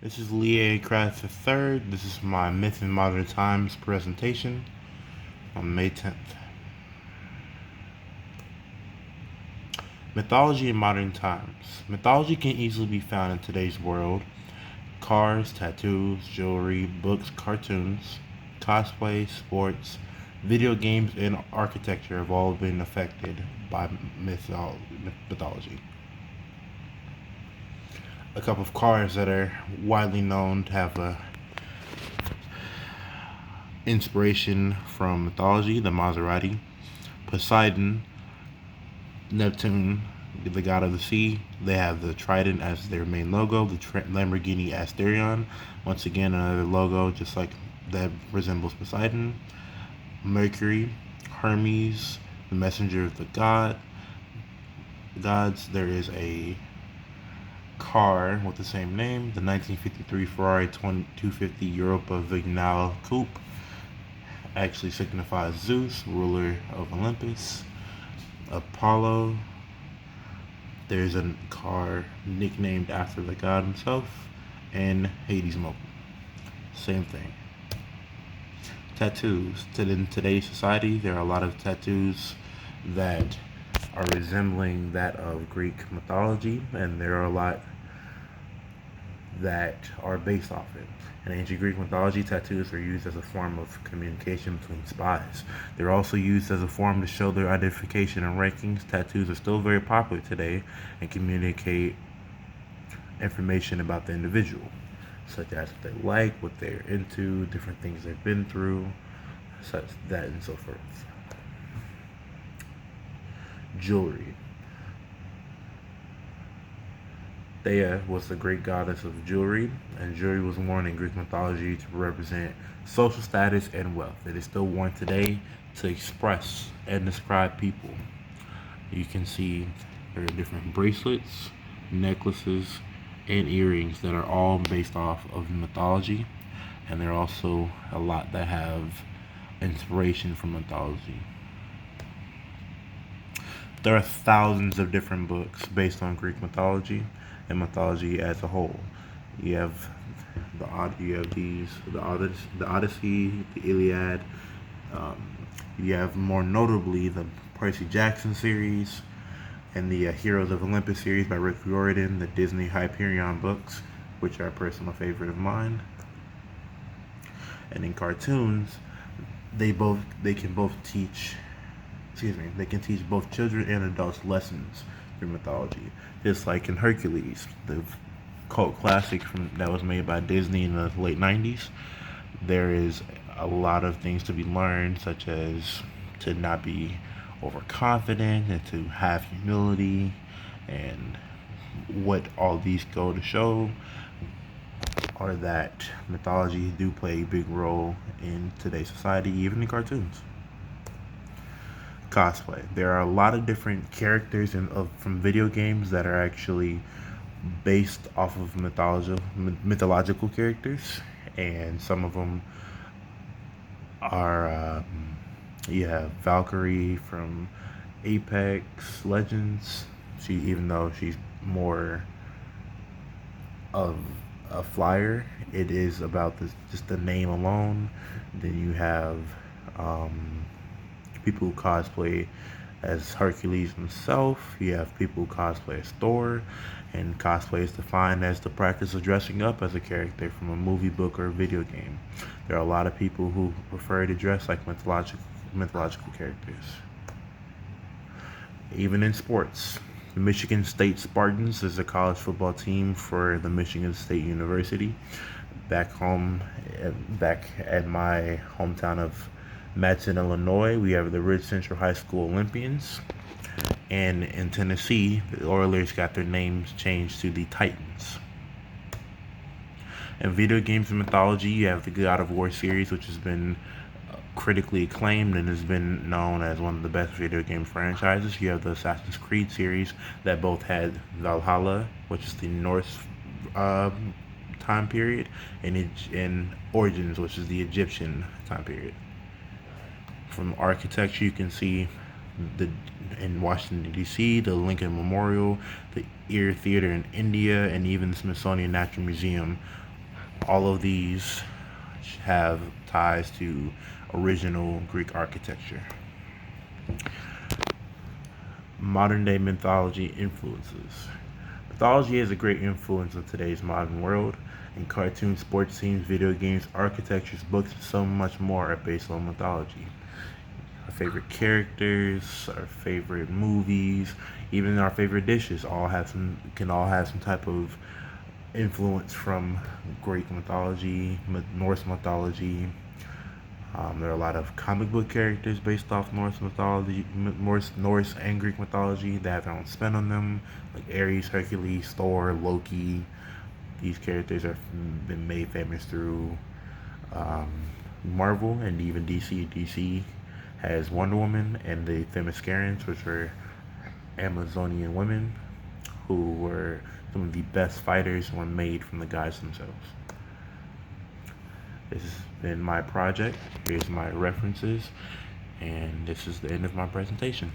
This is Lee Kratz III. This is my Myth in Modern Times presentation on May 10th. Mythology in Modern Times. Mythology can easily be found in today's world. Cars, tattoos, jewelry, books, cartoons, cosplay, sports, video games, and architecture have all been affected by mythology. A couple of cars that are widely known to have a inspiration from mythology: the Maserati, Poseidon, Neptune, the god of the sea. They have the trident as their main logo, the Lamborghini Asterion, once again another logo just like that resembles Poseidon. Mercury, Hermes, the messenger of the gods. There is a car with the same name, the 1953 Ferrari 250 Europa Vignale Coupe, actually signifies Zeus, ruler of Olympus. Apollo, there's a car nicknamed after the god himself. And Hades Mobile, same thing. Tattoos. In today's society, there are a lot of tattoos that are resembling that of Greek mythology, and there are a lot that are based off it. In ancient Greek mythology, tattoos were used as a form of communication between spies. They're also used as a form to show their identification and rankings. Tattoos are still very popular today and communicate information about the individual, such as what they like, what they're into, different things they've been through, such that and so forth. Jewelry. Thea was the great goddess of jewelry, and jewelry was worn in Greek mythology to represent social status and wealth. It is still worn today to express and describe people. You can see there are different bracelets, necklaces, and earrings that are all based off of mythology, and there are also a lot that have inspiration from mythology. There are thousands of different books based on Greek mythology and mythology as a whole. You have the Odyssey, the Iliad. You have more notably the Percy Jackson series and the Heroes of Olympus series by Rick Riordan, the Disney Hyperion books, which are a personal favorite of mine. And in cartoons, they can teach both children and adults lessons through mythology. Just like in Hercules, the cult classic that was made by Disney in the late 90s, there is a lot of things to be learned, such as to not be overconfident and to have humility, and what all these go to show are that mythology do play a big role in today's society, even in cartoons. Cosplay. There are a lot of different characters from video games that are actually based off of mythological characters, and some of them are you have Valkyrie from Apex Legends. Even though she's more of a flyer, it is about just the name alone. Then you have people who cosplay as Hercules himself. You have people who cosplay as Thor, and cosplay is defined as the practice of dressing up as a character from a movie, book, or video game. There are a lot of people who prefer to dress like mythological characters. Even in sports, the Michigan State Spartans is a college football team for the Michigan State University. Back at my hometown of Matson, Illinois, we have the Ridge Central High School Olympians. And in Tennessee, the Oilers got their names changed to the Titans. In video games and mythology, you have the God of War series, which has been critically acclaimed and has been known as one of the best video game franchises. You have the Assassin's Creed series that both had Valhalla, which is the Norse time period, and Origins, which is the Egyptian time period. From architecture, you can see in Washington, D.C., the Lincoln Memorial, the Ear Theater in India, and even the Smithsonian Natural Museum All of these have ties to original Greek architecture. Modern day mythology influences. Mythology is a great influence on today's modern world. In cartoons, sports teams, video games, architectures, books, and so much more are based on mythology. Our favorite characters, our favorite movies, even our favorite dishes can all have some type of influence from Greek mythology, Norse mythology. There are a lot of comic book characters based off Norse mythology, Norse and Greek mythology that have their own spin on them, like Ares, Hercules, Thor, Loki. These characters have been made famous through um, Marvel and even DC. DC has Wonder Woman and the Themyscirans, which were Amazonian women who were some of the best fighters and were made from the gods themselves. This has been my project. Here's my references, and this is the end of my presentation.